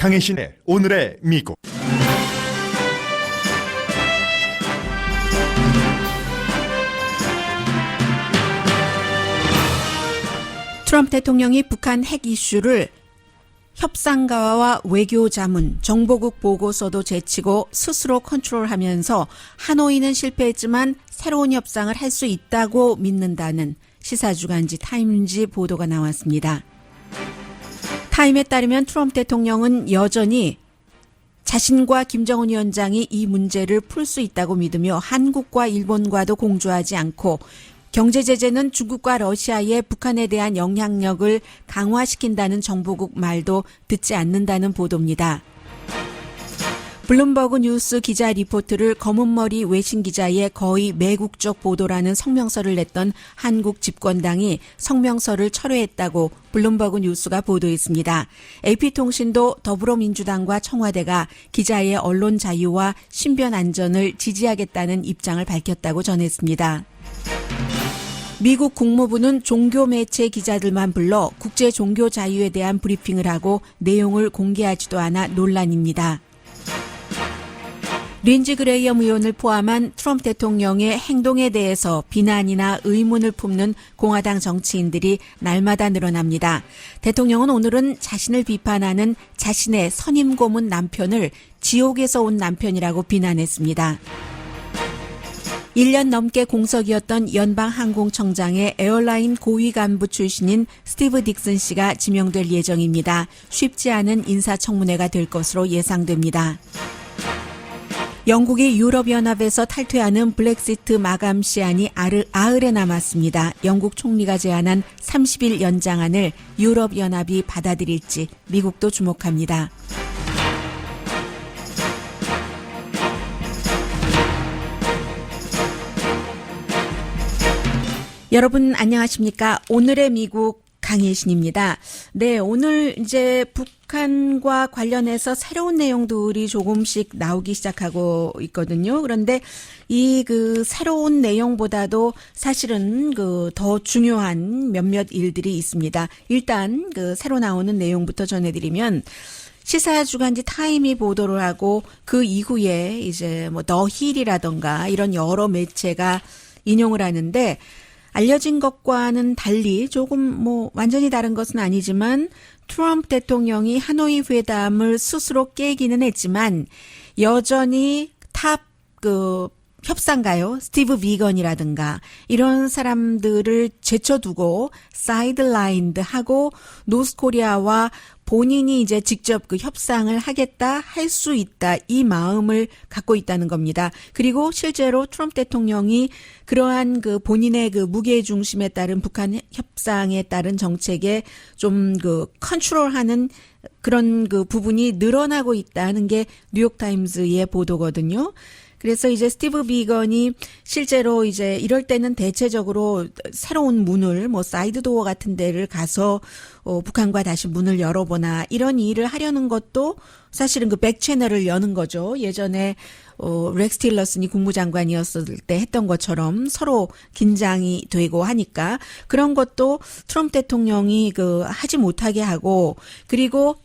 강혜신의 오늘의 미국. 트럼프 대통령이 북한 핵 이슈를 협상가와 외교자문, 정보국 보고서도 제치고 스스로 컨트롤하면서 하노이는 실패했지만 새로운 협상을 할 수 있다고 믿는다는 시사주간지 타임지 보도가 나왔습니다. 타임에 따르면 트럼프 대통령은 여전히 자신과 김정은 위원장이 이 문제를 풀 수 있다고 믿으며 한국과 일본과도 공조하지 않고 경제 제재는 중국과 러시아의 북한에 대한 영향력을 강화시킨다는 정보국 말도 듣지 않는다는 보도입니다. 블룸버그 뉴스 기자 리포트를 검은머리 외신 기자의 거의 매국적 보도라는 성명서를 냈던 한국 집권당이 성명서를 철회했다고 블룸버그 뉴스가 보도했습니다. AP통신도 더불어민주당과 청와대가 기자의 언론 자유와 신변 안전을 지지하겠다는 입장을 밝혔다고 전했습니다. 미국 국무부는 종교 매체 기자들만 불러 국제 종교 자유에 대한 브리핑을 하고 내용을 공개하지도 않아 논란입니다. 린지 그레이엄 의원을 포함한 트럼프 대통령의 행동에 대해서 비난이나 의문을 품는 공화당 정치인들이 날마다 늘어납니다. 대통령은 오늘은 자신을 비판하는 자신의 선임 고문 남편을 지옥에서 온 남편이라고 비난했습니다. 1년 넘게 공석이었던 연방항공청장의 에어라인 고위 간부 출신인 스티브 딕슨 씨가 지명될 예정입니다. 쉽지 않은 인사청문회가 될 것으로 예상됩니다. 영국이 유럽연합에서 탈퇴하는 블랙시트 마감 시한이 아흘에 남았습니다. 영국 총리가 제안한 30일 연장안을 유럽연합이 받아들일지 미국도 주목합니다. 여러분 안녕하십니까? 오늘의 미국 강혜신입니다. 네, 오늘 이제 북한과 관련해서 새로운 내용들이 조금씩 나오기 시작하고 있거든요. 그런데 이 새로운 내용보다도 사실은 더 중요한 몇몇 일들이 있습니다. 일단 새로 나오는 내용부터 전해드리면 시사주간지 타임이 보도를 하고 그 이후에 이제 더 힐이라던가 이런 여러 매체가 인용을 하는데 알려진 것과는 달리 조금 완전히 다른 것은 아니지만 트럼프 대통령이 하노이 회담을 스스로 깨기는 했지만 여전히 탑 협상가요. 스티브 비건이라든가 이런 사람들을 제쳐두고 사이드라인드 하고 노스코리아와 본인이 이제 직접 협상을 하겠다, 할 수 있다, 이 마음을 갖고 있다는 겁니다. 그리고 실제로 트럼프 대통령이 그러한 본인의 무게중심에 따른 북한 협상에 따른 정책에 좀 컨트롤하는 그런 부분이 늘어나고 있다는 게 뉴욕타임즈의 보도거든요. 그래서 이제 스티브 비건이 실제로 이제 이럴 때는 대체적으로 새로운 문을 사이드 도어 같은 데를 가서 북한과 다시 문을 열어보나 이런 일을 하려는 것도 사실은 백 채널을 여는 거죠. 예전에 렉스 틸러슨이 국무장관이었을 때 했던 것처럼 서로 긴장이 되고 하니까 그런 것도 트럼프 대통령이 하지 못하게 하고 그리고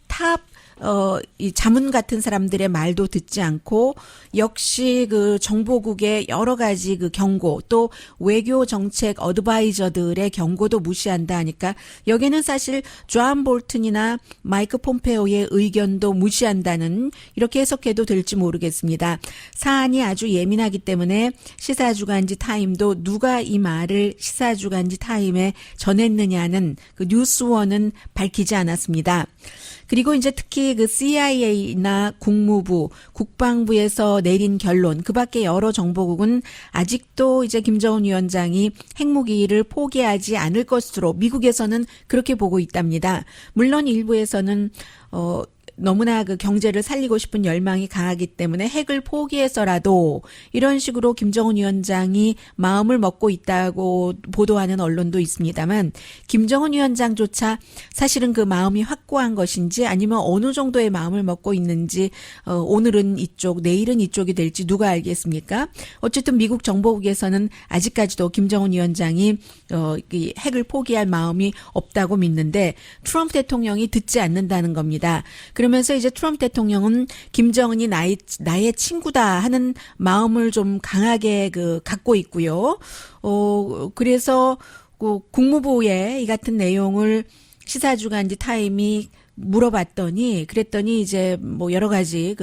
이 자문 같은 사람들의 말도 듣지 않고 역시 정보국의 여러 가지 경고 또 외교 정책 어드바이저들의 경고도 무시한다 하니까 여기는 사실 존 볼튼이나 마이크 폼페오의 의견도 무시한다는 이렇게 해석해도 될지 모르겠습니다. 사안이 아주 예민하기 때문에 시사주간지 타임도 누가 이 말을 시사주간지 타임에 전했느냐는 뉴스원은 밝히지 않았습니다. 그리고 이제 특히 CIA나 국무부, 국방부에서 내린 결론, 그 밖에 여러 정보국은 아직도 이제 김정은 위원장이 핵무기를 포기하지 않을 것으로 미국에서는 그렇게 보고 있답니다. 물론 일부에서는 너무나 경제를 살리고 싶은 열망이 강하기 때문에 핵을 포기해서라도 이런 식으로 김정은 위원장이 마음을 먹고 있다고 보도하는 언론도 있습니다만 김정은 위원장조차 사실은 마음이 확고한 것인지 아니면 어느 정도의 마음을 먹고 있는지 오늘은 이쪽 내일은 이쪽이 될지 누가 알겠습니까? 어쨌든 미국 정보국에서는 아직까지도 김정은 위원장이 핵을 포기할 마음이 없다고 믿는데 트럼프 대통령이 듣지 않는다는 겁니다. 그러면 그러면서 이제 트럼프 대통령은 김정은이 나의 친구다 하는 마음을 좀 강하게 갖고 있고요. 그래서 국무부에 이 같은 내용을 시사주간지 타임이 그랬더니 이제 뭐 여러 가지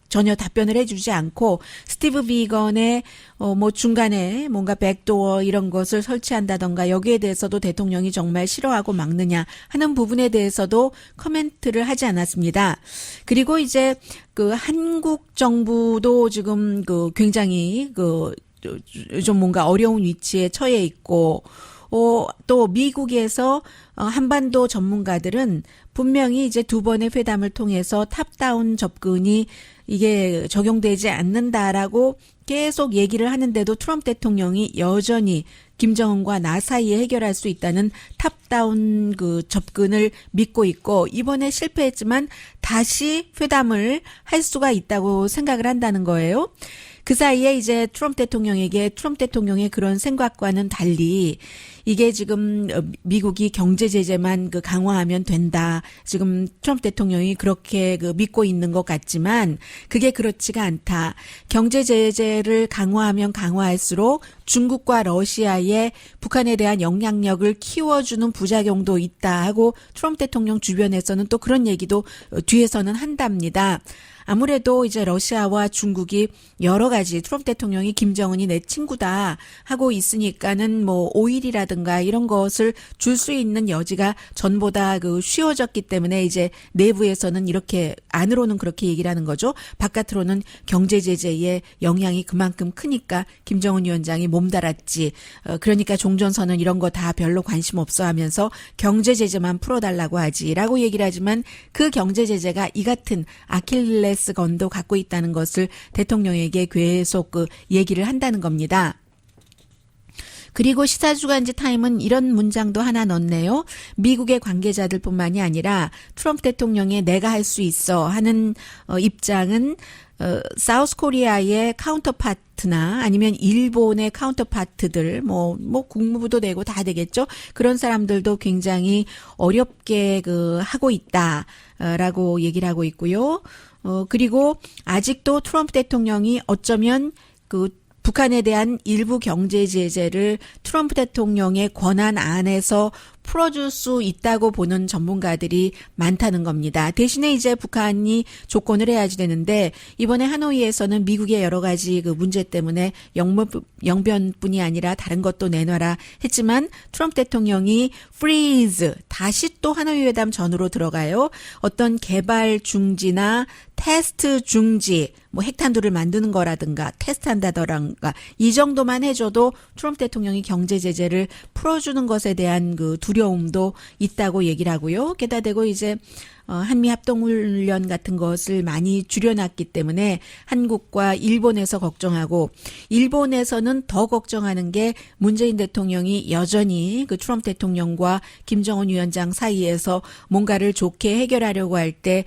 전혀 답변을 해주지 않고 스티브 비건의 뭐 중간에 뭔가 백도어 이런 것을 설치한다던가 여기에 대해서도 대통령이 정말 싫어하고 막느냐 하는 부분에 대해서도 코멘트를 하지 않았습니다. 그리고 이제 한국 정부도 지금 굉장히 좀 뭔가 어려운 위치에 처해 있고 또 미국에서 한반도 전문가들은 분명히 이제 두 번의 회담을 통해서 탑다운 접근이 이게 적용되지 않는다라고 계속 얘기를 하는데도 트럼프 대통령이 여전히 김정은과 나 사이에 해결할 수 있다는 탑다운 접근을 믿고 있고 이번에 실패했지만 다시 회담을 할 수가 있다고 생각을 한다는 거예요. 그 사이에 이제 트럼프 대통령의 그런 생각과는 달리 이게 지금 미국이 경제 제재만 강화하면 된다. 지금 트럼프 대통령이 그렇게 믿고 있는 것 같지만 그게 그렇지가 않다. 경제 제재를 강화하면 강화할수록 중국과 러시아의 북한에 대한 영향력을 키워주는 부작용도 있다 하고 트럼프 대통령 주변에서는 또 그런 얘기도 뒤에서는 한답니다. 아무래도 이제 러시아와 중국이 여러 가지 트럼프 대통령이 김정은이 내 친구다 하고 있으니까는 뭐 오일이라든가 이런 것을 줄 수 있는 여지가 전보다 쉬워졌기 때문에 이제 내부에서는 이렇게 안으로는 그렇게 얘기를 하는 거죠. 바깥으로는 경제 제재의 영향이 그만큼 크니까 김정은 위원장이 몸달았지. 그러니까 종전선언 이런 거 다 별로 관심 없어 하면서 경제 제재만 풀어달라고 하지라고 얘기를 하지만 그 경제 제재가 이 같은 아킬레스건도 갖고 있다는 것을 대통령에게 계속 얘기를 한다는 겁니다. 그리고 시사주간지 타임은 이런 문장도 하나 넣네요. 미국의 관계자들뿐만이 아니라 트럼프 대통령의 내가 할 수 있어 하는 입장은 사우스 코리아의 카운터파트나 아니면 일본의 카운터파트들 뭐 국무부도 되고 다 되겠죠. 그런 사람들도 굉장히 어렵게 하고 있다라고 얘기를 하고 있고요. 그리고 아직도 트럼프 대통령이 어쩌면 북한에 대한 일부 경제 제재를 트럼프 대통령의 권한 안에서 풀어줄 수 있다고 보는 전문가들이 많다는 겁니다. 대신에 이제 북한이 조건을 해야지 되는데 이번에 하노이에서는 미국의 여러 가지 문제 때문에 영변뿐이 아니라 다른 것도 내놔라 했지만 트럼프 대통령이 freeze 다시 또 하노이 회담 전으로 들어가요. 어떤 개발 중지나 테스트 중지 뭐 핵탄두를 만드는 거라든가 테스트한다더란가 이 정도만 해줘도 트럼프 대통령이 경제 제재를 풀어주는 것에 대한 두려움도 있다고 얘기를 하고요. 게다가 대고 이제 한미 합동훈련 같은 것을 많이 줄여놨기 때문에 한국과 일본에서 걱정하고 일본에서는 더 걱정하는 게 문재인 대통령이 여전히 트럼프 대통령과 김정은 위원장 사이에서 뭔가를 좋게 해결하려고 할 때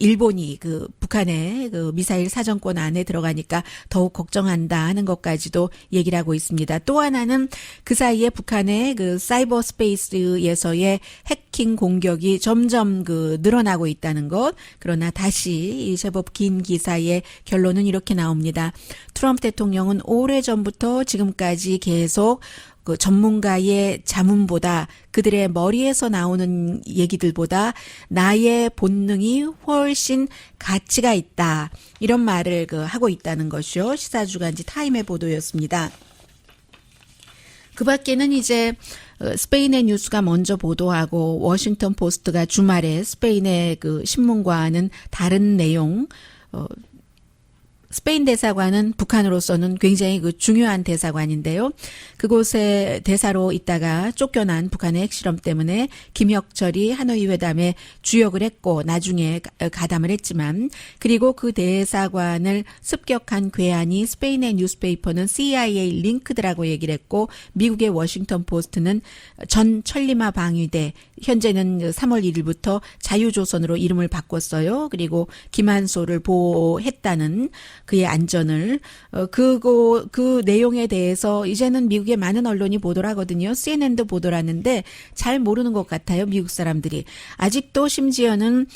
일본이 북한의 미사일 사정권 안에 들어가니까 더욱 걱정한다 하는 것까지도 얘기를 하고 있습니다. 또 하나는 그 사이에 북한의 사이버 스페이스에서의 해킹 공격이 점점 늘어나고 있다는 것. 그러나 다시 이 제법 긴 기사의 결론은 이렇게 나옵니다. 트럼프 대통령은 오래전부터 지금까지 계속 전문가의 자문보다 그들의 머리에서 나오는 얘기들보다 나의 본능이 훨씬 가치가 있다. 이런 말을 하고 있다는 것이요. 시사주간지 타임의 보도였습니다. 그 밖에는 이제 스페인의 뉴스가 먼저 보도하고 워싱턴 포스트가 주말에 스페인의 신문과는 다른 내용 스페인 대사관은 북한으로서는 굉장히 중요한 대사관인데요. 그곳에 대사로 있다가 쫓겨난 북한의 핵실험 때문에 김혁철이 하노이 회담에 주역을 했고 나중에 가담을 했지만 그리고 그 대사관을 습격한 괴한이 스페인의 뉴스페이퍼는 CIA 링크드라고 얘기를 했고 미국의 워싱턴 포스트는 전 천리마 방위대 현재는 3월 1일부터 자유조선으로 이름을 바꿨어요. 그리고 김한소를 보호했다는 그의 안전을 그 내용에 대해서 이제는 미국의 많은 언론이 보도를 하거든요. CNN도 보도를 하는데 잘 모르는 것 같아요. 미국 사람들이. 아직도 심지어는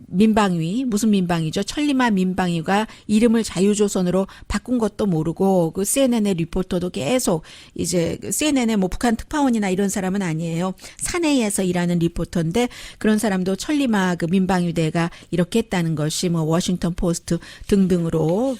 민방위, 무슨 민방위죠? 천리마 민방위가 이름을 자유조선으로 바꾼 것도 모르고 그 CNN의 리포터도 계속 이제 CNN의 뭐 북한 특파원이나 이런 사람은 아니에요. 사내에서 일하는 리포터인데 그런 사람도 천리마 그 민방위대가 이렇게 했다는 것이 뭐 워싱턴 포스트 등등으로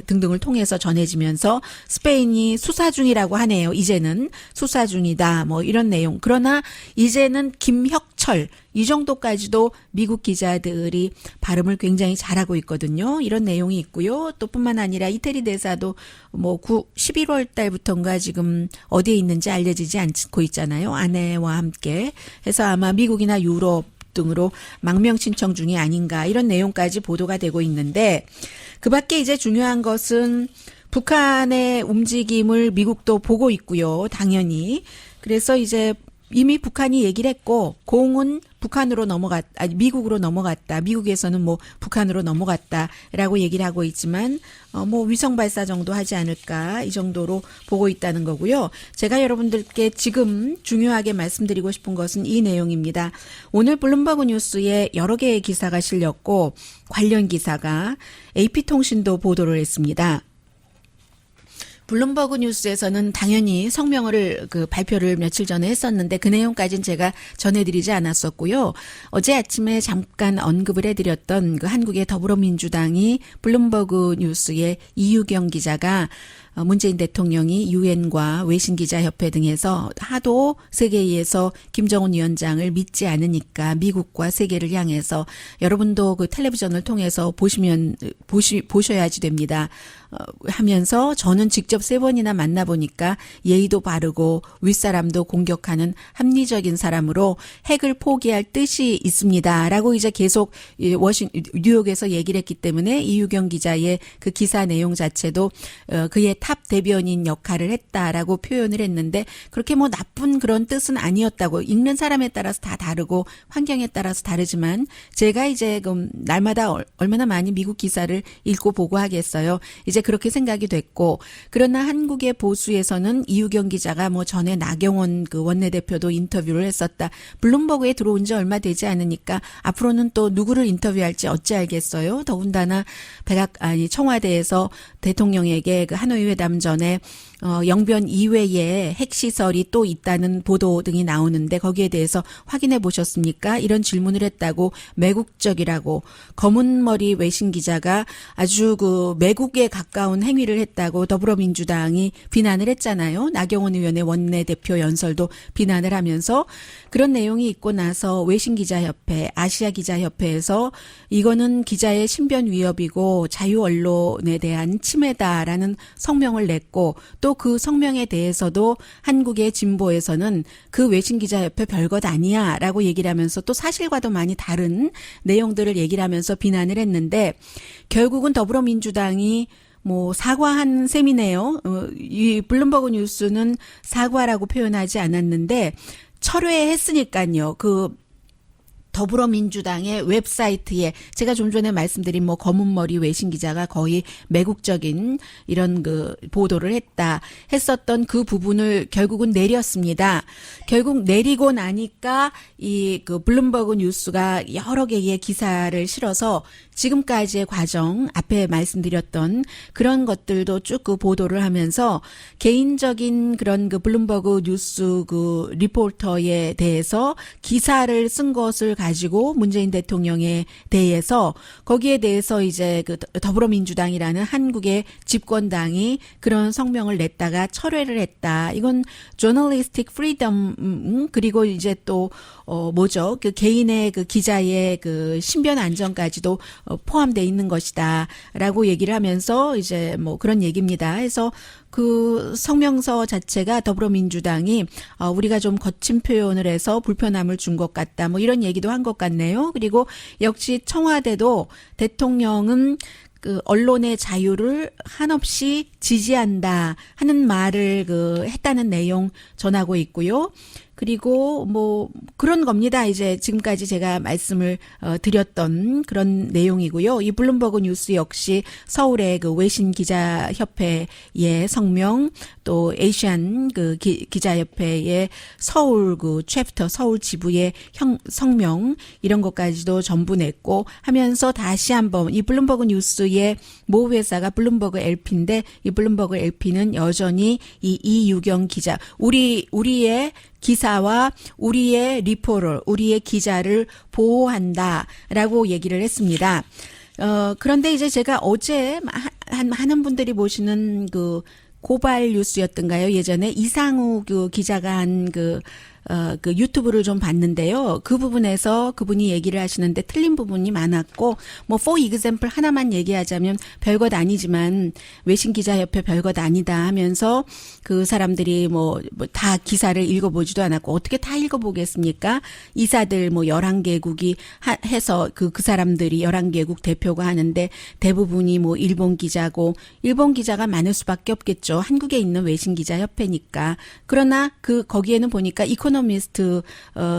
등등을 통해서 전해지면서 스페인이 수사 중이라고 하네요. 이제는 수사 중이다. 뭐 이런 내용. 그러나 이제는 김혁철 이 정도까지도 미국 기자들이 발음을 굉장히 잘하고 있거든요. 이런 내용이 있고요. 또 뿐만 아니라 이태리 대사도 뭐 11월 달부터인가 지금 어디에 있는지 알려지지 않고 있잖아요. 아내와 함께 해서 아마 미국이나 유럽 등으로 망명 신청 중이 아닌가 이런 내용까지 보도가 되고 있는데 그 밖에 이제 중요한 것은 북한의 움직임을 미국도 보고 있고요. 당연히. 그래서 이제 이미 북한이 얘기를 했고 공은 미국으로 넘어갔다. 미국에서는 뭐 북한으로 넘어갔다라고 얘기를 하고 있지만 뭐 위성 발사 정도 하지 않을까 이 정도로 보고 있다는 거고요. 제가 여러분들께 지금 중요하게 말씀드리고 싶은 것은 이 내용입니다. 오늘 블룸버그 뉴스에 여러 개의 기사가 실렸고 관련 기사가 AP통신도 보도를 했습니다. 블룸버그 뉴스에서는 당연히 성명을 발표를 며칠 전에 했었는데 그 내용까지는 제가 전해드리지 않았었고요. 어제 아침에 잠깐 언급을 해드렸던 그 한국의 더불어민주당이 블룸버그 뉴스의 이유경 기자가 문재인 대통령이 유엔과 외신기자협회 등에서 하도 세계에서 김정은 위원장을 믿지 않으니까 미국과 세계를 향해서 여러분도 그 텔레비전을 통해서 보셔야지 됩니다. 하면서 저는 직접 3번이나 만나보니까 예의도 바르고 윗사람도 공격하는 합리적인 사람으로 핵을 포기할 뜻이 있습니다. 라고 이제 계속 뉴욕에서 얘기를 했기 때문에 이유경 기자의 그 기사 내용 자체도 그의 탑 대변인 역할을 했다라고 표현을 했는데 그렇게 뭐 나쁜 그런 뜻은 아니었다고 읽는 사람에 따라서 다 다르고 환경에 따라서 다르지만 제가 이제 날마다 얼마나 많이 미국 기사를 읽고 보고 하겠어요. 이제 그렇게 생각이 됐고 그러나 한국의 보수에서는 이유경 기자가 뭐 전에 나경원 그 원내대표도 인터뷰를 했었다. 블룸버그에 들어온 지 얼마 되지 않으니까 앞으로는 또 누구를 인터뷰할지 어찌 알겠어요. 더군다나 청와대에서 대통령에게 그 하노이 회담 전에 영변 이외에 핵시설이 또 있다는 보도 등이 나오는데 거기에 대해서 확인해 보셨습니까? 이런 질문을 했다고 매국적이라고 검은머리 외신 기자가 아주 그 매국에 가까운 행위를 했다고 더불어민주당이 비난을 했잖아요. 나경원 의원의 원내대표 연설도 비난을 하면서 그런 내용이 있고 나서 외신기자협회, 아시아기자협회에서 이거는 기자의 신변 위협이고 자유 언론에 대한 침해다라는 성명을 냈고 또 그 성명에 대해서도 한국의 진보에서는 그 외신기자협회 별것 아니야라고 얘기를 하면서 또 사실과도 많이 다른 내용들을 얘기를 하면서 비난을 했는데 결국은 더불어민주당이 뭐 사과한 셈이네요. 이 블룸버그 뉴스는 사과라고 표현하지 않았는데 철회했으니까요. 더불어민주당의 웹사이트에 제가 좀 전에 말씀드린 뭐 검은머리 외신 기자가 거의 매국적인 이런 그 보도를 했었던 그 부분을 결국은 내렸습니다. 결국 내리고 나니까 이 그 블룸버그 뉴스가 여러 개의 기사를 실어서 지금까지의 과정 앞에 말씀드렸던 그런 것들도 쭉 그 보도를 하면서 개인적인 그런 그 블룸버그 뉴스 그 리포터에 대해서 기사를 쓴 것을 가지고 문재인 대통령에 대해서 거기에 대해서 이제 그 더불어민주당이라는 한국의 집권당이 그런 성명을 냈다가 철회를 했다. 이건 journalistic freedom 그리고 이제 또 그 개인의 그 기자의 그 신변 안전까지도 포함되어 있는 것이다라고 얘기를 하면서 이제 뭐 그런 얘기입니다. 해서 그 성명서 자체가 더불어민주당이 우리가 좀 거친 표현을 해서 불편함을 준 것 같다. 뭐 이런 얘기도 한 것 같네요. 그리고 역시 청와대도 대통령은 그 언론의 자유를 한없이 지지한다 하는 말을 했다는 내용 전하고 있고요. 그리고 뭐 그런 겁니다. 이제 지금까지 제가 말씀을 드렸던 그런 내용이고요. 이 블룸버그 뉴스 역시 서울의 그 외신 기자 협회의 성명, 또 에이시안 그 기자협회의 서울 그 챕터 서울 지부의 성명 이런 것까지도 전부 냈고 하면서 다시 한번 이 블룸버그 뉴스의 모 회사가 블룸버그 LP인데 이 블룸버그 LP는 여전히 이 이유경 기자 우리의 기사와 우리의 리포럴, 우리의 기자를 보호한다라고 얘기를 했습니다. 그런데 이제 제가 어제 많은 분들이 보시는 그 고발 뉴스였던가요? 예전에 이상우 그 기자가 한 그 유튜브를 좀 봤는데요. 그 부분에서 그분이 얘기를 하시는데 틀린 부분이 많았고, 뭐, for example 하나만 얘기하자면 별것 아니지만 외신기자협회 별것 아니다 하면서 그 사람들이 뭐 다 기사를 읽어보지도 않았고, 어떻게 다 읽어보겠습니까? 이사들 뭐 11개국이 해서 그 사람들이 11개국 대표가 하는데 대부분이 뭐 일본 기자고, 일본 기자가 많을 수밖에 없겠죠. 한국에 있는 외신기자협회니까. 그러나 거기에는 보니까 이코노미스트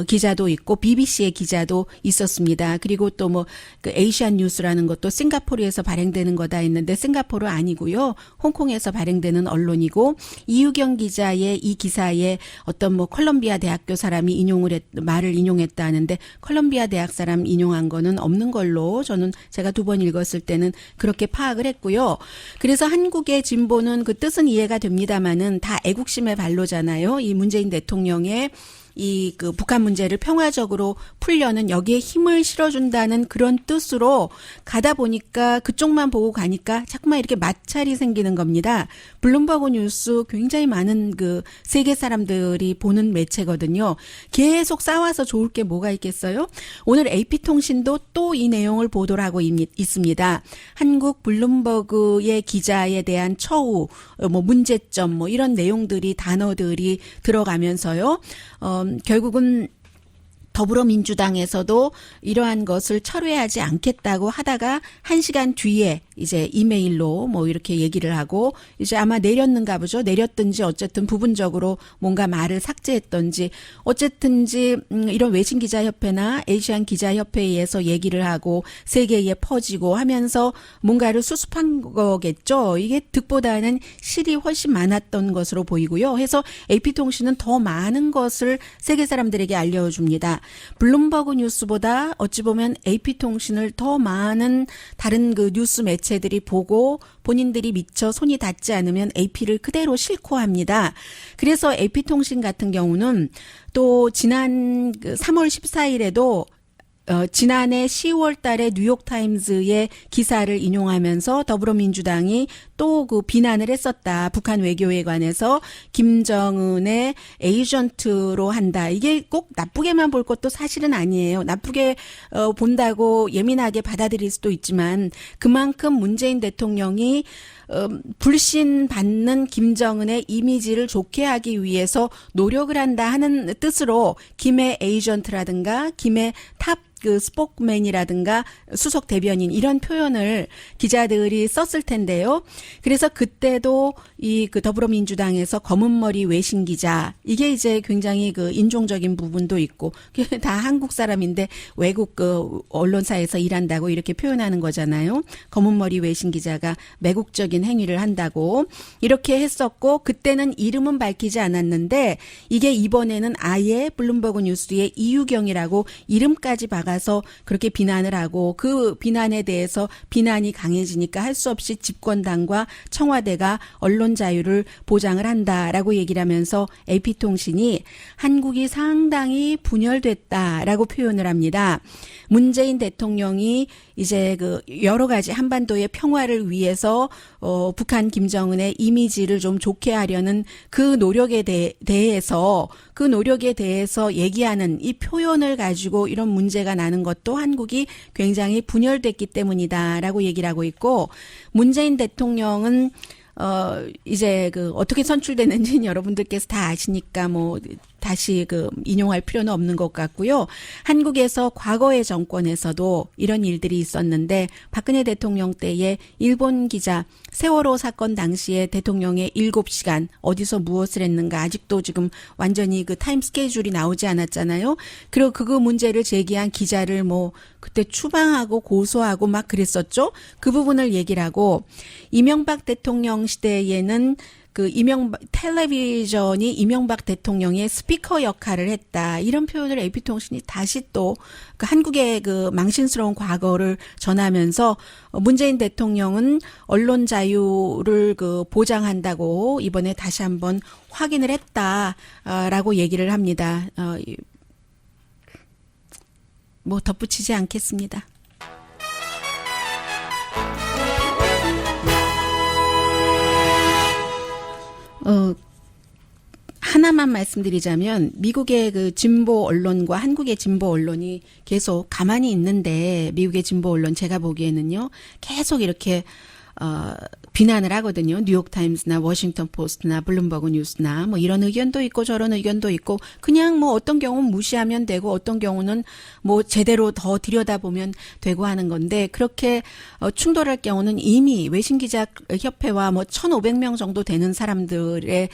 기자도 있고 BBC의 기자도 있었습니다. 그리고 또 뭐 그 에이시안 뉴스라는 것도 싱가포르에서 발행되는 거다 했는데 싱가포르 아니고요. 홍콩에서 발행되는 언론이고 이유경 기자의 이 기사에 어떤 뭐 컬럼비아 대학교 사람이 말을 인용했다 하는데 컬럼비아 대학 사람 인용한 거는 없는 걸로 저는 제가 2번 읽었을 때는 그렇게 파악을 했고요. 그래서 한국의 진보는 그 뜻은 이해가 됩니다만은 다 애국심의 발로잖아요. 이 문재인 대통령의 이 그 북한 문제를 평화적으로 풀려는 여기에 힘을 실어준다는 그런 뜻으로 가다 보니까 그쪽만 보고 가니까 자꾸만 이렇게 마찰이 생기는 겁니다. 블룸버그 뉴스 굉장히 많은 그 세계 사람들이 보는 매체거든요. 계속 싸워서 좋을 게 뭐가 있겠어요? 오늘 AP통신도 또 이 내용을 보도를 하고 있습니다. 한국 블룸버그의 기자에 대한 처우, 뭐 문제점, 뭐 이런 내용들이 단어들이 들어가면서요. 결국은 더불어민주당에서도 이러한 것을 철회하지 않겠다고 하다가 1시간 뒤에 이제 이메일로 뭐 이렇게 얘기를 하고 이제 아마 내렸는가 보죠. 내렸든지 어쨌든 부분적으로 뭔가 말을 삭제했던지 어쨌든지 이런 외신기자협회나 에이시안 기자협회에 의해서 얘기를 하고 세계에 퍼지고 하면서 뭔가를 수습한 거겠죠. 이게 득보다는 실이 훨씬 많았던 것으로 보이고요. 해서 AP통신은 더 많은 것을 세계 사람들에게 알려줍니다. 블룸버그 뉴스보다 어찌 보면 AP통신을 더 많은 다른 그 뉴스 매체들이 보고 본인들이 미처 손이 닿지 않으면 AP를 그대로 싫고 합니다. 그래서 AP통신 같은 경우는 또 지난 3월 14일에도 지난해 10월 달에 뉴욕타임즈의 기사를 인용하면서 더불어민주당이 또 그 비난을 했었다. 북한 외교에 관해서 김정은의 에이전트로 한다. 이게 꼭 나쁘게만 볼 것도 사실은 아니에요. 나쁘게 본다고 예민하게 받아들일 수도 있지만 그만큼 문재인 대통령이 불신받는 김정은의 이미지를 좋게 하기 위해서 노력을 한다 하는 뜻으로 김의 에이전트라든가 김의 탑 그 스포크맨이라든가 수석 대변인 이런 표현을 기자들이 썼을 텐데요. 그래서 그때도 이 그 더불어민주당에서 검은머리 외신 기자 이게 이제 굉장히 그 인종적인 부분도 있고 다 한국 사람인데 외국 그 언론사에서 일한다고 이렇게 표현하는 거잖아요. 검은머리 외신 기자가 매국적인 행위를 한다고 이렇게 했었고 그때는 이름은 밝히지 않았는데 이게 이번에는 아예 블룸버그 뉴스의 이유경이라고 이름까지 박아서 그렇게 비난을 하고 그 비난에 대해서 비난이 강해지니까 할 수 없이 집권당과 청와대가 언론 자유를 보장을 한다라고 얘기를 하면서 AP통신이 한국이 상당히 분열됐다라고 표현을 합니다. 문재인 대통령이 이제 그 여러 가지 한반도의 평화를 위해서 북한 김정은의 이미지를 좀 좋게 하려는 그 노력에 대해서 얘기하는 이 표현을 가지고 이런 문제가 나는 것도 한국이 굉장히 분열됐기 때문이다라고 얘기를 하고 있고 문재인 대통령은 이제 그 어떻게 선출되는지는 여러분들께서 다 아시니까 뭐 다시 인용할 필요는 없는 것 같고요. 한국에서 과거의 정권에서도 이런 일들이 있었는데 박근혜 대통령 때에 일본 기자 세월호 사건 당시에 대통령의 7시간 어디서 무엇을 했는가 아직도 지금 완전히 타임 스케줄이 나오지 않았잖아요. 그리고 그 문제를 제기한 기자를 그때 추방하고 고소하고 막 그랬었죠. 그 부분을 얘기를 하고 이명박 대통령 시대에는 텔레비전이 이명박 대통령의 스피커 역할을 했다. 이런 표현을 AP통신이 다시 또 한국의 망신스러운 과거를 전하면서 문재인 대통령은 언론 자유를 보장한다고 이번에 다시 한번 확인을 했다라고 얘기를 합니다. 덧붙이지 않겠습니다. 하나만 말씀드리자면 미국의 진보 언론과 한국의 진보 언론이 계속 가만히 있는데 미국의 진보 언론 제가 보기에는요 계속 이렇게 비난을 하거든요. 뉴욕타임스나 워싱턴 포스트나 블룸버그 뉴스나 이런 의견도 있고 저런 의견도 있고 그냥 어떤 경우는 무시하면 되고 어떤 경우는 제대로 더 들여다보면 되고 하는 건데 그렇게 충돌할 경우는 이미 외신기자협회와 1,500명 정도 되는 사람들의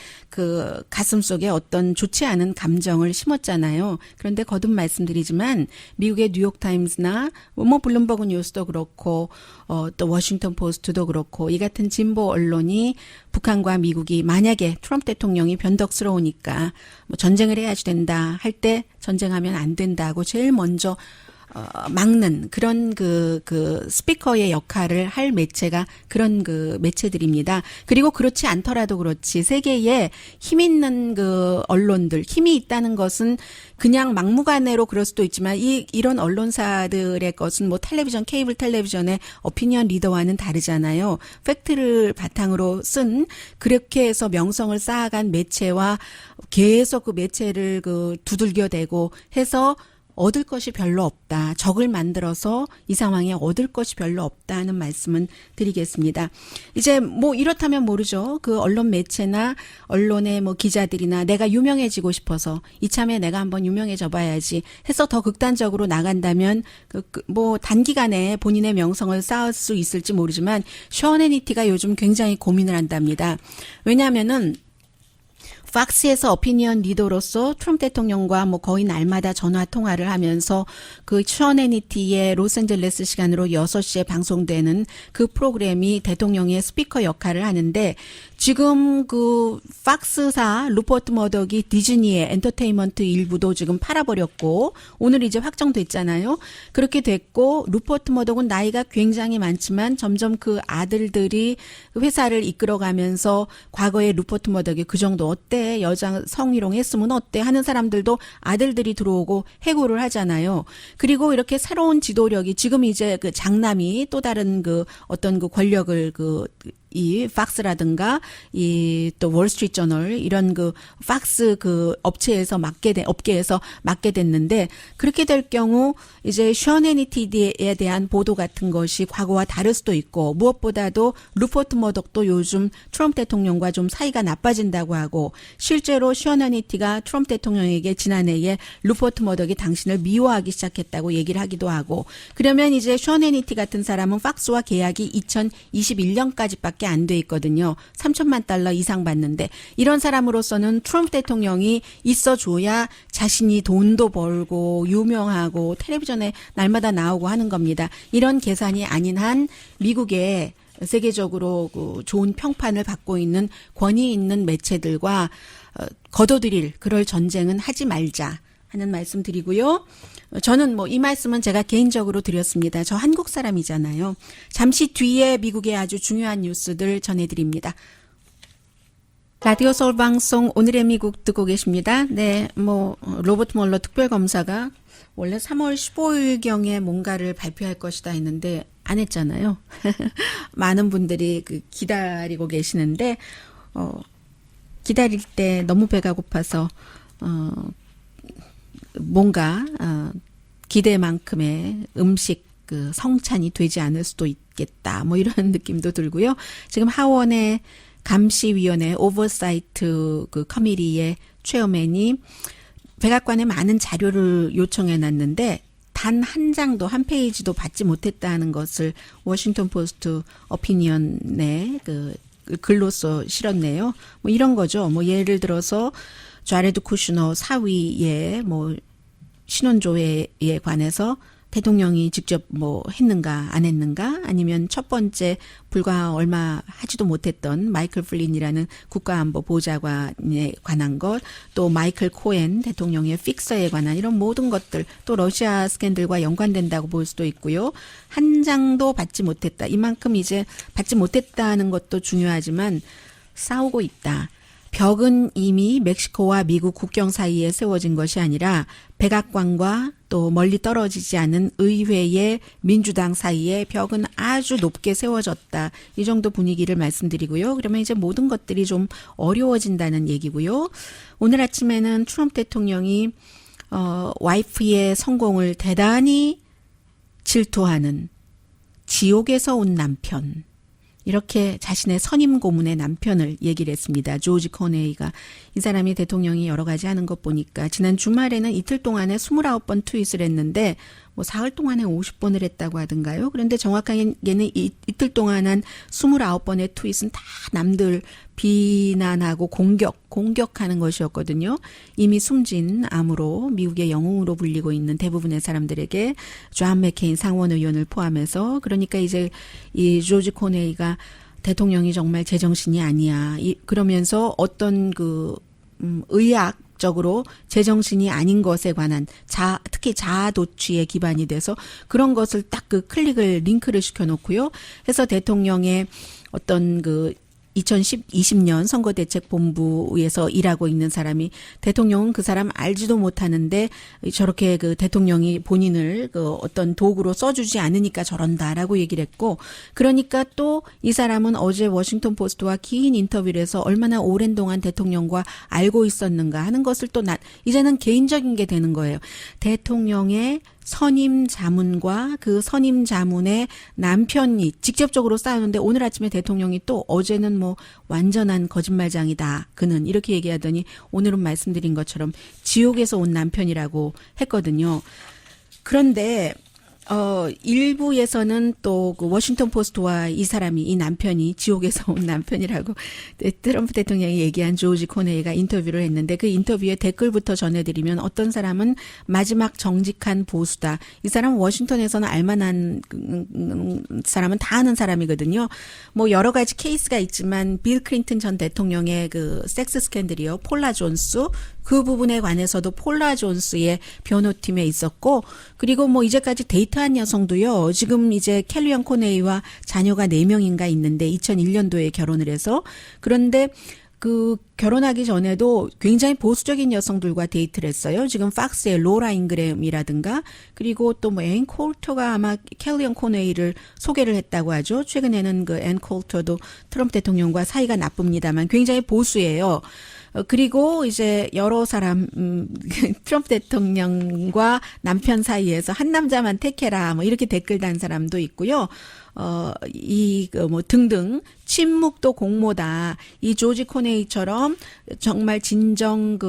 가슴 속에 어떤 좋지 않은 감정을 심었잖아요. 그런데 거듭 말씀드리지만 미국의 뉴욕타임스나 블룸버그 뉴스도 그렇고 또 워싱턴 포스트도 그렇고 이 같은 진보 언론이 북한과 미국이 만약에 트럼프 대통령이 변덕스러우니까 전쟁을 해야지 된다 할 때 전쟁하면 안 된다고 제일 먼저 막는 그런 스피커의 역할을 할 매체가 그런 매체들입니다. 그리고 그렇지 않더라도 그렇지 세계에 힘 있는 언론들 힘이 있다는 것은 그냥 막무가내로 그럴 수도 있지만 이런 언론사들의 것은 텔레비전 케이블 텔레비전의 오피니언 리더와는 다르잖아요. 팩트를 바탕으로 쓴 그렇게 해서 명성을 쌓아간 매체와 계속 그 매체를 두들겨대고 해서 얻을 것이 별로 없다. 적을 만들어서 이 상황에 얻을 것이 별로 없다는 말씀은 드리겠습니다. 이제 이렇다면 모르죠. 언론 매체나 언론의 기자들이나 내가 유명해지고 싶어서 이참에 내가 한번 유명해져 봐야지 해서 더 극단적으로 나간다면 단기간에 본인의 명성을 쌓을 수 있을지 모르지만 션 해니티가 요즘 굉장히 고민을 한답니다. 왜냐하면은 팍스에서 오피니언 리더로서 트럼프 대통령과 거의 날마다 전화 통화를 하면서 션 해니티의 로스앤젤레스 시간으로 6시에 방송되는 그 프로그램이 대통령의 스피커 역할을 하는데 지금 팍스사 루퍼트 머덕이 디즈니의 엔터테인먼트 일부도 지금 팔아버렸고 오늘 이제 확정됐잖아요. 그렇게 됐고 루퍼트 머덕은 나이가 굉장히 많지만 점점 그 아들들이 회사를 이끌어가면서 과거에 루퍼트 머덕이 그 정도 어때? 여자 성희롱 했으면 어때? 하는 사람들도 아들들이 들어오고 해고를 하잖아요. 그리고 이렇게 새로운 지도력이 지금 이제 장남이 또 다른 어떤 권력을 이 팍스라든가 이 또 월스트리트 저널 이런 팍스 업체에서 업계에서 맡게 됐는데 그렇게 될 경우 이제 션 해니티에 대한 보도 같은 것이 과거와 다를 수도 있고 무엇보다도 루퍼트 머덕도 요즘 트럼프 대통령과 좀 사이가 나빠진다고 하고 실제로 션 해니티가 트럼프 대통령에게 지난해에 루퍼트 머덕이 당신을 미워하기 시작했다고 얘기를 하기도 하고 그러면 이제 션 해니티 같은 사람은 팍스와 계약이 2021년까지밖에 안 돼 있거든요. 3천만 달러 이상 받는데 이런 사람으로서는 트럼프 대통령이 있어줘야 자신이 돈도 벌고 유명하고 텔레비전에 날마다 나오고 하는 겁니다. 이런 계산이 아닌 한 미국의 세계적으로 좋은 평판을 받고 있는 권위 있는 매체들과 거둬들일 그럴 전쟁은 하지 말자 하는 말씀 드리고요. 저는 이 말씀은 제가 개인적으로 드렸습니다. 저 한국 사람이잖아요. 잠시 뒤에 미국의 아주 중요한 뉴스들 전해드립니다. 라디오 서울 방송 오늘의 미국 듣고 계십니다. 네, 로버트 멀러 특별검사가 원래 3월 15일경에 뭔가를 발표할 것이다 했는데 안 했잖아요. 많은 분들이 기다리고 계시는데 기다릴 때 너무 배가 고파서 뭔가 기대만큼의 음식 성찬이 되지 않을 수도 있겠다. 이런 느낌도 들고요. 지금 하원의 감시위원회 오버사이트 그 커미리의 체어맨이 백악관에 많은 자료를 요청해 놨는데 단 한 장도 한 페이지도 받지 못했다는 것을 워싱턴 포스트 오피니언에 그 글로써 실었네요. 뭐 이런 거죠. 뭐 예를 들어서 자레드 쿠슈너 사위의 뭐 신원조회에 관해서 대통령이 직접 뭐 했는가 안 했는가 아니면 첫 번째 불과 얼마 하지도 못했던 마이클 플린이라는 국가안보 보좌관에 관한 것, 또 마이클 코엔 대통령의 픽서에 관한 이런 모든 것들, 또 러시아 스캔들과 연관된다고 볼 수도 있고요. 한 장도 받지 못했다. 이만큼 이제 받지 못했다는 것도 중요하지만 싸우고 있다. 벽은 이미 멕시코와 미국 국경 사이에 세워진 것이 아니라 백악관과 또 멀리 떨어지지 않은 의회의 민주당 사이에 벽은 아주 높게 세워졌다. 이 정도 분위기를 말씀드리고요. 그러면 이제 모든 것들이 좀 어려워진다는 얘기고요. 오늘 아침에는 트럼프 대통령이 와이프의 성공을 대단히 질투하는 지옥에서 온 남편, 이렇게 자신의 선임 고문의 남편을 얘기를 했습니다. 조지 코네이가. 이 사람이 대통령이 여러 가지 하는 것 보니까 지난 주말에는 이틀 동안에 29번 트윗을 했는데 뭐 사흘 동안에 50번을 했다고 하던가요. 그런데 정확하게는 이틀 동안 한 29번의 트윗은 다 남들 비난하고 공격하는 것이었거든요. 이미 숨진 암으로 미국의 영웅으로 불리고 있는 대부분의 사람들에게 존 맥케인 상원의원을 포함해서, 그러니까 이제 이 조지 코네이가 대통령이 정말 제정신이 아니야. 그러면서 어떤 의학적으로 제정신이 아닌 것에 관한 특히 자아 도취에 기반이 돼서 그런 것을 딱 클릭을 링크를 시켜놓고요. 해서 대통령의 어떤 2020년 선거대책본부에서 일하고 있는 사람이 대통령은 그 사람 알지도 못하는데 저렇게 대통령이 본인을 어떤 도구로 써주지 않으니까 저런다라고 얘기를 했고, 그러니까 또 이 사람은 어제 워싱턴 포스트와 긴 인터뷰를 해서 얼마나 오랜 동안 대통령과 알고 있었는가 하는 것을 또 이제는 개인적인 게 되는 거예요. 대통령의 선임 자문과 그 선임 자문의 남편이 직접적으로 싸우는데 오늘 아침에 대통령이 또 어제는 뭐 완전한 거짓말장이다. 그는 이렇게 얘기하더니 오늘은 말씀드린 것처럼 지옥에서 온 남편이라고 했거든요. 그런데 일부에서는 또 워싱턴 포스트와 이 남편이 지옥에서 온 남편이라고 트럼프 대통령이 얘기한 조지 코네이가 인터뷰를 했는데 그 인터뷰에 댓글부터 전해드리면 어떤 사람은 마지막 정직한 보수다. 이 사람은 워싱턴에서는 알만한 사람은 다 아는 사람이거든요. 뭐 여러 가지 케이스가 있지만 빌 클린턴 전 대통령의 섹스 스캔들이요. 폴라 존스, 그 부분에 관해서도 폴라 존스의 변호팀에 있었고, 그리고 뭐 이제까지 데이트한 여성도요. 지금 이제 켈리언 코네이와 자녀가 4명인가 있는데 2001년도에 결혼을 해서, 그런데 결혼하기 전에도 굉장히 보수적인 여성들과 데이트를 했어요. 지금 팍스의 로라 잉그램이라든가, 그리고 또 앤 콜터가 아마 켈리언 코네이를 소개를 했다고 하죠. 최근에는 앤 콜터도 트럼프 대통령과 사이가 나쁩니다만 굉장히 보수예요. 그리고 이제 여러 사람 트럼프 대통령과 남편 사이에서 한 남자만 택해라 뭐 이렇게 댓글 단 사람도 있고요. 등등 침묵도 공모다. 이 조지 코네이처럼 정말 진정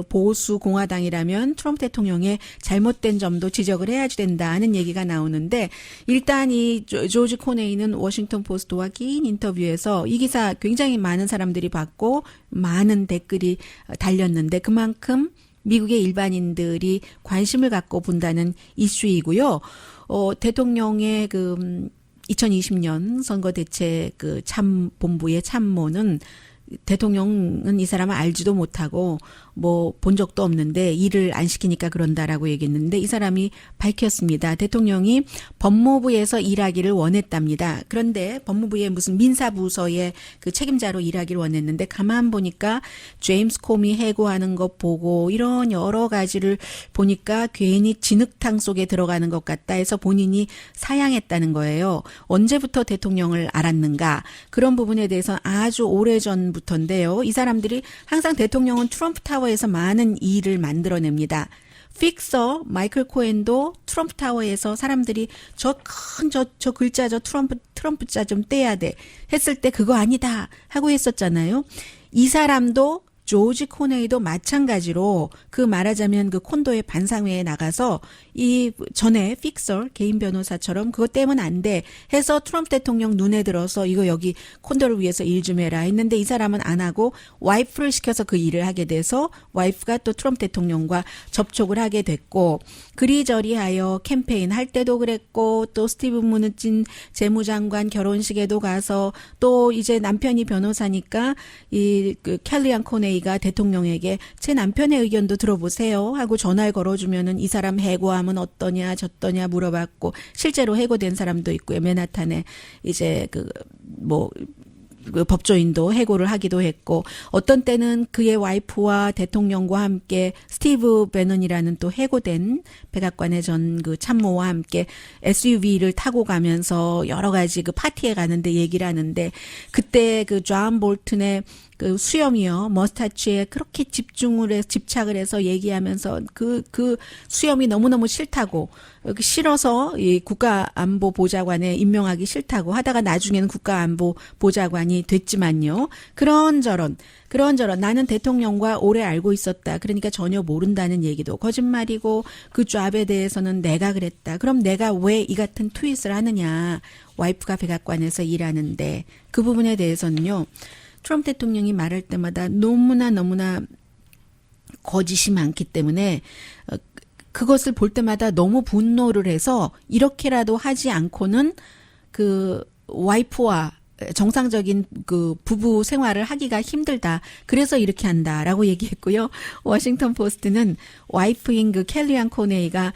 보수 공화당이라면 트럼프 대통령의 잘못된 점도 지적을 해야지 된다는 얘기가 나오는데, 일단 이 조지 코네이는 워싱턴 포스트와 긴 인터뷰에서 이 기사 굉장히 많은 사람들이 봤고 많은 댓글이 달렸는데 그만큼 미국의 일반인들이 관심을 갖고 본다는 이슈이고요. 대통령의 2020년 선거대책 참본부의 참모는 대통령은 이 사람을 알지도 못하고 뭐 본 적도 없는데 일을 안 시키니까 그런다라고 얘기했는데, 이 사람이 밝혔습니다. 대통령이 법무부에서 일하기를 원했답니다. 그런데 법무부의 무슨 민사부서의 책임자로 일하기를 원했는데 가만 보니까 제임스 콤이 해고하는 것 보고 이런 여러 가지를 보니까 괜히 진흙탕 속에 들어가는 것 같다 해서 본인이 사양했다는 거예요. 언제부터 대통령을 알았는가? 그런 부분에 대해서 아주 오래전부터인데요. 이 사람들이 항상 대통령은 트럼프 타워에서 많은 일을 만들어냅니다. 픽서 마이클 코엔도 트럼프 트럼프 타워에서 사람들이 저 글자 저 트럼프자 좀 떼야 돼 했을 때 그거 아니다 하고 했었잖아요. 이 사람도 조지 코네이도 마찬가지로 그 말하자면 그 콘도의 반상회에 나가서 이 전에 픽서 개인 변호사처럼 그거 떼면 안 돼 해서 트럼프 대통령 눈에 들어서 이거 여기 콘도를 위해서 일 좀 해라 했는데 이 사람은 안 하고 와이프를 시켜서 그 일을 하게 돼서 와이프가 또 트럼프 대통령과 접촉을 하게 됐고 그리저리하여 캠페인 할 때도 그랬고 또 스티브 무누친 재무장관 결혼식에도 가서 또 이제 남편이 변호사니까 이 그 켈리안 코네이가 대통령에게 제 남편의 의견도 들어보세요 하고 전화를 걸어주면은 이 사람 해고하면 어떠냐 저떠냐 물어봤고 실제로 해고된 사람도 있고요. 맨하탄에 이제 그 법조인도 해고를 하기도 했고 어떤 때는 그의 와이프와 대통령과 함께 스티브 베넌이라는 또 해고된 백악관의 전 그 참모와 함께 SUV를 타고 가면서 여러 가지 그 파티에 가는데 얘기를 하는데 그때 그 존 볼튼의 그 수염이요. 머스타치에 그렇게 집착을 해서 얘기하면서 그 수염이 너무너무 싫다고, 싫어서 이 국가안보보좌관에 임명하기 싫다고 하다가 나중에는 국가안보보좌관이 됐지만요. 그런저런 나는 대통령과 오래 알고 있었다. 그러니까 전혀 모른다는 얘기도 거짓말이고 그 잡에 대해서는 내가 그랬다. 그럼 내가 왜 이 같은 트윗을 하느냐. 와이프가 백악관에서 일하는데 그 부분에 대해서는요. 트럼프 대통령이 말할 때마다 너무나 거짓이 많기 때문에 그것을 볼 때마다 너무 분노를 해서 이렇게라도 하지 않고는 그 와이프와 정상적인 그 부부 생활을 하기가 힘들다. 그래서 이렇게 한다라고 얘기했고요. 워싱턴 포스트는 와이프인 그 켈리안 코네이가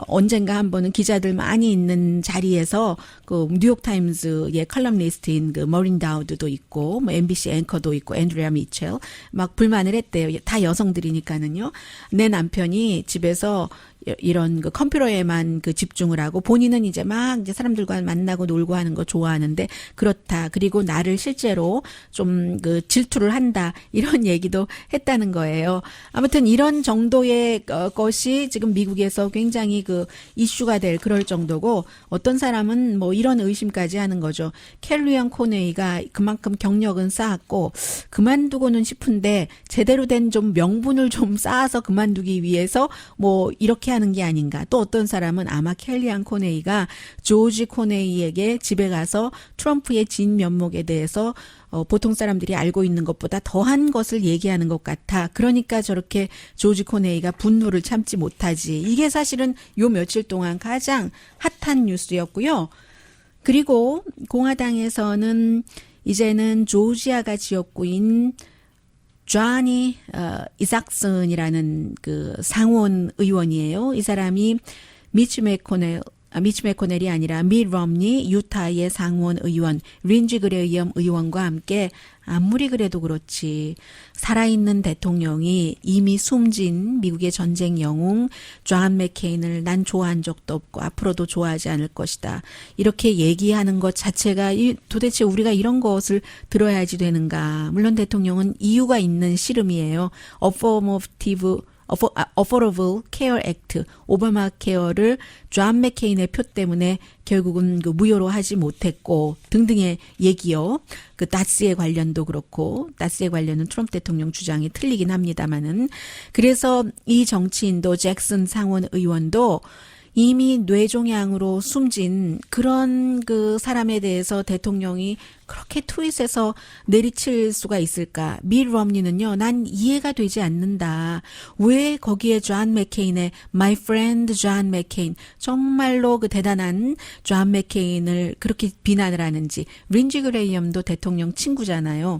언젠가 한 번은 기자들 많이 있는 자리에서 그 뉴욕타임즈의 컬럼니스트인 그 머린 다우드도 있고 뭐 MBC 앵커도 있고 앤드리아 미첼 막 불만을 했대요. 다 여성들이니까는요. 내 남편이 집에서 이런 그 컴퓨터에만 그 집중을 하고 본인은 이제 막 이제 사람들과 만나고 놀고 하는 거 좋아하는데 그렇다. 그리고 나를 실제로 좀 그 질투를 한다. 이런 얘기도 했다는 거예요. 아무튼 이런 정도의 것이 지금 미국에서 굉장히 그 이슈가 될 그럴 정도고 어떤 사람은 뭐 이런 의심까지 하는 거죠. 켈리언 코네이가 그만큼 경력은 쌓았고 그만두고는 싶은데 제대로 된 좀 명분을 좀 쌓아서 그만두기 위해서 뭐 이렇게 하는 게 아닌가. 또 어떤 사람은 아마 켈리안 코네이가 조지 코네이에게 집에 가서 트럼프의 진 면목에 대해서 보통 사람들이 알고 있는 것보다 더한 것을 얘기하는 것 같아. 그러니까 저렇게 조지 코네이가 분노를 참지 못하지. 이게 사실은 요 며칠 동안 가장 핫한 뉴스였고요. 그리고 공화당에서는 이제는 조지아가 지역구인 조니 이삭슨이라는 그 상원 의원이에요. 이 사람이 미치 매코넬이 아니라 밋 럼니 유타의 상원 의원 린지 그레이엄 의원과 함께 아무리 그래도 그렇지 살아있는 대통령이 이미 숨진 미국의 전쟁 영웅 존 맥케인을 난 좋아한 적도 없고 앞으로도 좋아하지 않을 것이다. 이렇게 얘기하는 것 자체가 도대체 우리가 이런 것을 들어야지 되는가. 물론 대통령은 이유가 있는 씨름이에요. Affordable Care Act, 오바마 케어를 존 맥케인의 표 때문에 결국은 그 무효로 하지 못했고 등등의 얘기요. 그 다스에 관련도 그렇고 다스에 관련은 트럼프 대통령 주장이 틀리긴 합니다만은 그래서 이 정치인도 잭슨 상원 의원도 이미 뇌종양으로 숨진 그런 그 사람에 대해서 대통령이 그렇게 트윗에서 내리칠 수가 있을까? 밋 럼니는요, 난 이해가 되지 않는다. 왜 거기에 존 맥케인의 My friend 존 맥케인, 정말로 그 대단한 존 맥케인을 그렇게 비난을 하는지. 린지 그레이엄도 대통령 친구잖아요.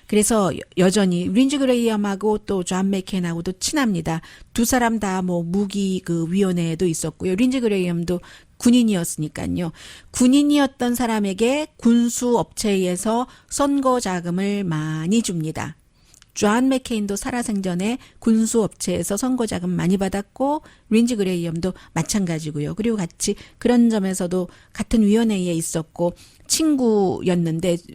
그래서 여전히 린지 그레이엄하고 또 존 맥케인하고도 친합니다. 두 사람 다 뭐 무기 그 위원회에도 있었고요. 린지 그레이엄도 군인이었으니까요. 군인이었던 사람에게 군수 업체에서 선거 자금을 많이 줍니다. 존 맥케인도 살아생전에 군수 업체에서 선거 자금 많이 받았고 린지 그레이엄도 마찬가지고요. 그리고 같이 그런 점에서도 같은 위원회에 있었고 친구였는데요.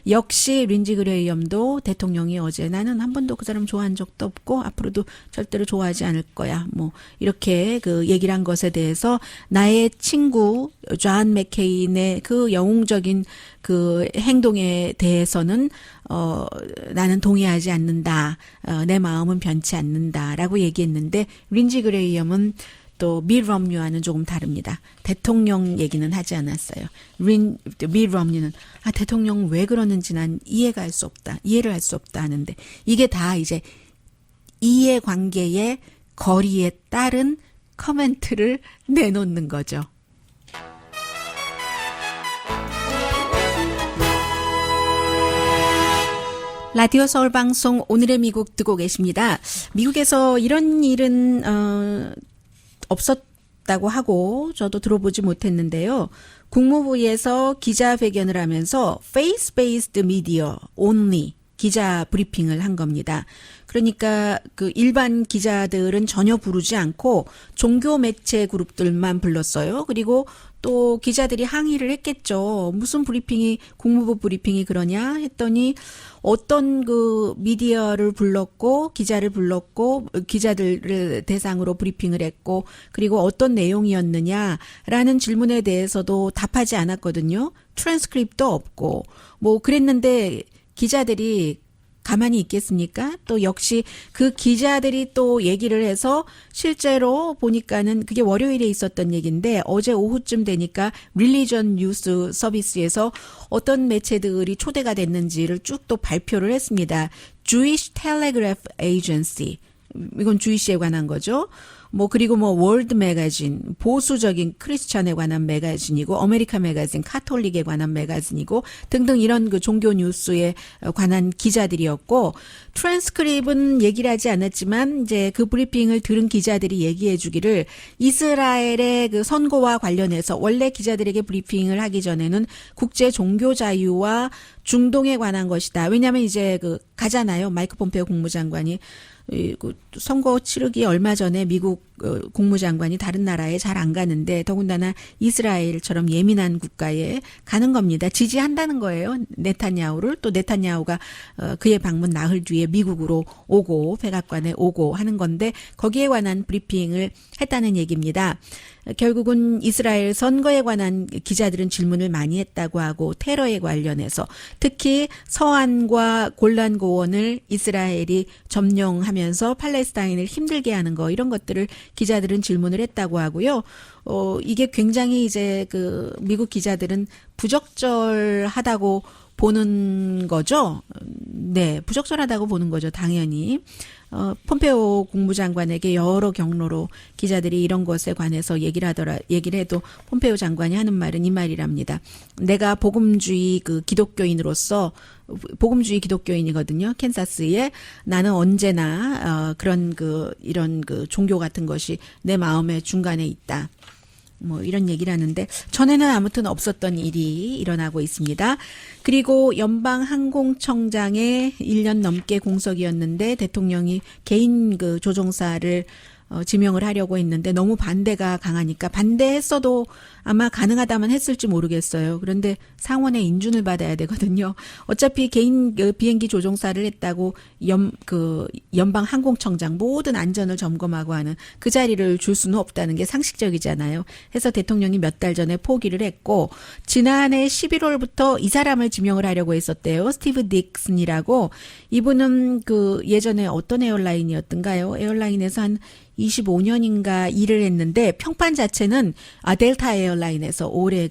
역시 린지 그레이엄도 대통령이 어제 나는 한 번도 그 사람 좋아한 적도 없고 앞으로도 절대로 좋아하지 않을 거야. 뭐 이렇게 그 얘기를 한 것에 대해서 나의 친구 존 맥케인의 그 영웅적인 그 행동에 대해서는 나는 동의하지 않는다. 내 마음은 변치 않는다라고 얘기했는데 린지 그레이엄은 또 밋 romney와는 조금 다릅니다. 대통령 얘기는 하지 않았어요. 밋 romney는 대통령 왜 그러는지 난 이해를 할 수 없다 하는데 이게 다 이제 이해관계의 거리에 따른 커멘트를 내놓는 거죠. 라디오 서울 방송 오늘의 미국 듣고 계십니다. 미국에서 이런 일은 없었다고 하고 저도 들어보지 못했는데요. 국무부에서 기자회견을 하면서 Face-based media only 기자 브리핑을 한 겁니다. 그러니까 그 일반 기자들은 전혀 부르지 않고 종교 매체 그룹들만 불렀어요. 그리고 또 기자들이 항의를 했겠죠. 무슨 국무부 브리핑이 그러냐 했더니 어떤 그 미디어를 불렀고 기자를 불렀고 기자들을 대상으로 브리핑을 했고 그리고 어떤 내용이었느냐라는 질문에 대해서도 답하지 않았거든요. 트랜스크립도 없고 뭐 그랬는데 기자들이 가만히 있겠습니까? 또 역시 그 기자들이 또 얘기를 해서 실제로 보니까는 그게 월요일에 있었던 얘기인데 어제 오후쯤 되니까 릴리전 뉴스 서비스에서 어떤 매체들이 초대가 됐는지를 쭉 또 발표를 했습니다. Jewish Telegraph Agency. 이건 주이시에 관한 거죠. 뭐 그리고 뭐 월드 매거진 보수적인 크리스천에 관한 매거진이고 아메리카 매거진 카톨릭에 관한 매거진이고 등등 이런 그 종교 뉴스에 관한 기자들이었고 트랜스크립은 얘기를 하지 않았지만 이제 그 브리핑을 들은 기자들이 얘기해 주기를 이스라엘의 그 선거와 관련해서 원래 기자들에게 브리핑을 하기 전에는 국제 종교 자유와 중동에 관한 것이다. 왜냐하면 이제 그 가잖아요. 마이크 폼페오 국무장관이 그 선거 치르기 얼마 전에 미국 국무장관이 다른 나라에 잘 안 가는데 더군다나 이스라엘처럼 예민한 국가에 가는 겁니다. 지지한다는 거예요. 네타냐후를. 또 네타냐후가 그의 방문 나흘 뒤에 미국으로 오고 백악관에 오고 하는 건데 거기에 관한 브리핑을 했다는 얘기입니다. 결국은 이스라엘 선거에 관한 기자들은 질문을 많이 했다고 하고 테러에 관련해서 특히 서안과 골란 고원을 이스라엘이 점령하면서 팔레스타인을 힘들게 하는 거 이런 것들을 기자들은 질문을 했다고 하고요. 이게 굉장히 이제 그 미국 기자들은 부적절하다고 보는 거죠. 네, 부적절하다고 보는 거죠. 당연히. 폼페오 국무장관에게 여러 경로로 기자들이 이런 것에 관해서 얘기를 해도 폼페오 장관이 하는 말은 이 말이랍니다. 내가 복음주의 기독교인이거든요. 캔사스에 나는 언제나 그런 이런 종교 같은 것이 내 마음의 중간에 있다. 뭐 이런 얘기를 하는데 전에는 아무튼 없었던 일이 일어나고 있습니다. 그리고 연방항공청장의 1년 넘게 공석이었는데 대통령이 개인 조종사를 지명을 하려고 했는데 너무 반대가 강하니까 반대했어도 아마 가능하다면 했을지 모르겠어요. 그런데 상원의 인준을 받아야 되거든요. 어차피 개인 비행기 조종사를 했다고 연방 항공청장 모든 안전을 점검하고 하는 그 자리를 줄 수는 없다는 게 상식적이잖아요. 해서 대통령이 몇 달 전에 포기를 했고 지난해 11월부터 이 사람을 지명을 하려고 했었대요. 스티브 딕슨이라고. 이분은 예전에 어떤 에어라인이었던가요? 에어라인에서 한 25년인가 일을 했는데 평판 자체는 델타 에어라인에서 오래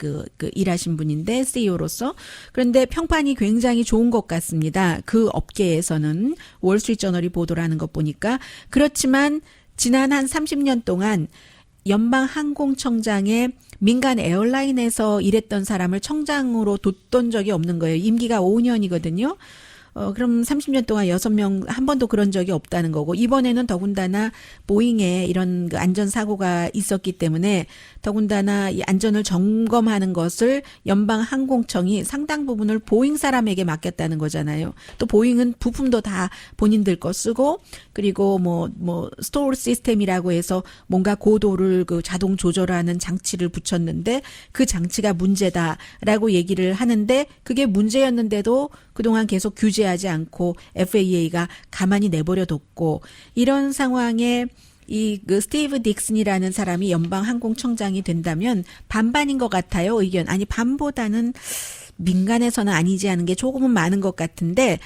일하신 분인데 CEO로서 그런데 평판이 굉장히 좋은 것 같습니다. 그 업계에서는 월스트리트저널이 보도를 하는 것 보니까 그렇지만 지난 한 30년 동안 연방 항공청장의 민간 에어라인에서 일했던 사람을 청장으로 뒀던 적이 없는 거예요. 임기가 5년이거든요. 그럼 30년 동안 6명 한 번도 그런 적이 없다는 거고, 이번에는 더군다나 보잉에 이런 그 안전사고가 있었기 때문에 더군다나 이 안전을 점검하는 것을 연방항공청이 상당 부분을 보잉 사람에게 맡겼다는 거잖아요. 또 보잉은 부품도 다 본인들 거 쓰고, 그리고 스토어 시스템이라고 해서 뭔가 고도를 그 자동 조절하는 장치를 붙였는데 그 장치가 문제다라고 얘기를 하는데, 그게 문제였는데도 그동안 계속 규제하지 않고 FAA가 가만히 내버려 뒀고, 이런 상황에 그 스티브 딕슨이라는 사람이 연방항공청장이 된다면 반반인 것 같아요, 의견. 아니, 반보다는 민간에서는 아니지 하는 게 조금은 많은 것 같은데,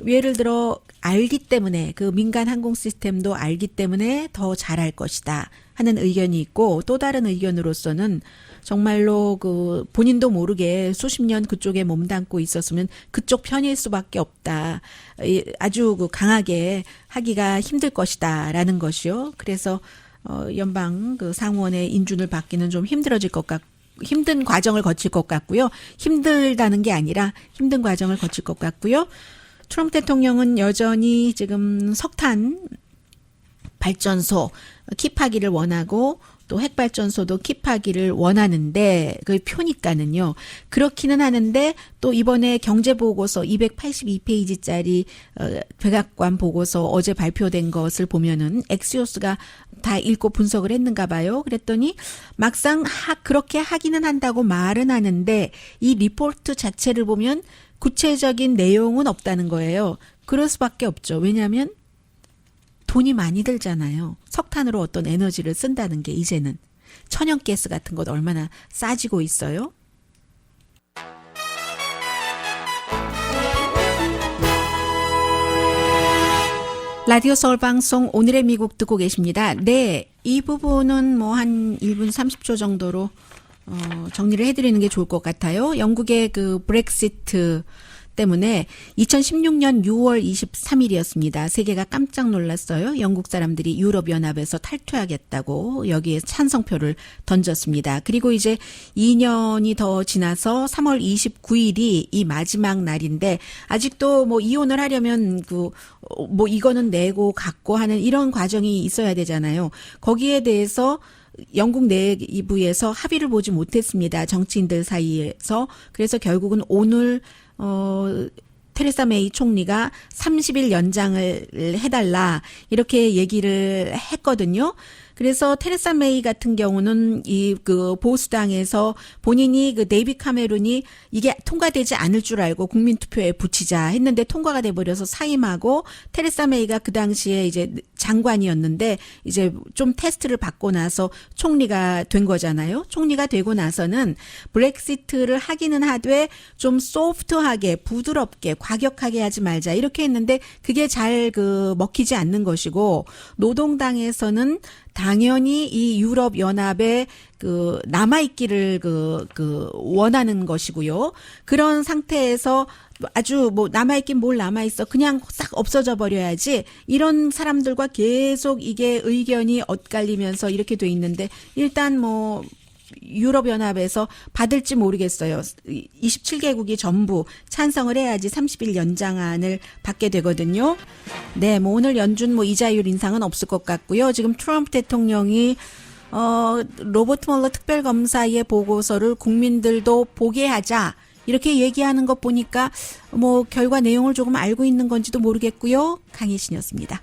예를 들어 알기 때문에, 그 민간 항공 시스템도 알기 때문에 더 잘할 것이다 하는 의견이 있고, 또 다른 의견으로서는 정말로 그 본인도 모르게 수십 년 그쪽에 몸담고 있었으면 그쪽 편일 수밖에 없다. 아주 그 강하게 하기가 힘들 것이다라는 것이요. 그래서 연방 그 상원의 인준을 받기는 좀 힘들어질 것 같고, 힘든 과정을 거칠 것 같고요. 힘들다는 게 아니라 힘든 과정을 거칠 것 같고요. 트럼프 대통령은 여전히 지금 석탄 발전소 킵하기를 원하고, 또 핵발전소도 킵하기를 원하는데, 그 표니까는요. 그렇기는 하는데, 또 이번에 경제보고서 282페이지짜리 백악관 보고서 어제 발표된 것을 보면은 엑시오스가 다 읽고 분석을 했는가 봐요. 그랬더니 막상 그렇게 하기는 한다고 말은 하는데, 이 리포트 자체를 보면 구체적인 내용은 없다는 거예요. 그럴 수밖에 없죠. 왜냐하면 돈이 많이 들잖아요. 석탄으로 어떤 에너지를 쓴다는 게 이제는. 천연가스 같은 것 얼마나 싸지고 있어요. 라디오 서울 방송 오늘의 미국 듣고 계십니다. 네, 이 부분은 한 1분 30초 정도로 정리를 해드리는 게 좋을 것 같아요. 영국의 그 브렉시트 때문에 2016년 6월 23일이었습니다. 세계가 깜짝 놀랐어요. 영국 사람들이 유럽연합에서 탈퇴하겠다고 여기에 찬성표를 던졌습니다. 그리고 이제 2년이 더 지나서 3월 29일이 이 마지막 날인데, 아직도 이혼을 하려면 이거는 내고 갖고 하는 이런 과정이 있어야 되잖아요. 거기에 대해서 영국 내부에서 합의를 보지 못했습니다. 정치인들 사이에서. 그래서 결국은 오늘 테레사 메이 총리가 30일 연장을 해달라 이렇게 얘기를 했거든요. 그래서 테레사 메이 같은 경우는 그 보수당에서 본인이 그 데이빗 카메론이 이게 통과되지 않을 줄 알고 국민투표에 붙이자 했는데 통과가 돼버려서 사임하고, 테레사 메이가 그 당시에 이제 장관이었는데 이제 좀 테스트를 받고 나서 총리가 된 거잖아요. 총리가 되고 나서는 브렉시트를 하기는 하되 좀 소프트하게, 부드럽게, 과격하게 하지 말자 이렇게 했는데 그게 잘 먹히지 않는 것이고, 노동당에서는 당연히 이 유럽 연합에 남아있기를 원하는 것이고요. 그런 상태에서 아주 남아있긴 뭘 남아있어. 그냥 싹 없어져 버려야지. 이런 사람들과 계속 이게 의견이 엇갈리면서 이렇게 돼 있는데, 일단 유럽연합에서 받을지 모르겠어요. 27개국이 전부 찬성을 해야지 30일 연장안을 받게 되거든요. 네, 오늘 연준 이자율 인상은 없을 것 같고요. 지금 트럼프 대통령이 로버트 멀러 특별검사의 보고서를 국민들도 보게 하자 이렇게 얘기하는 것 보니까 결과 내용을 조금 알고 있는 건지도 모르겠고요. 강혜신이었습니다.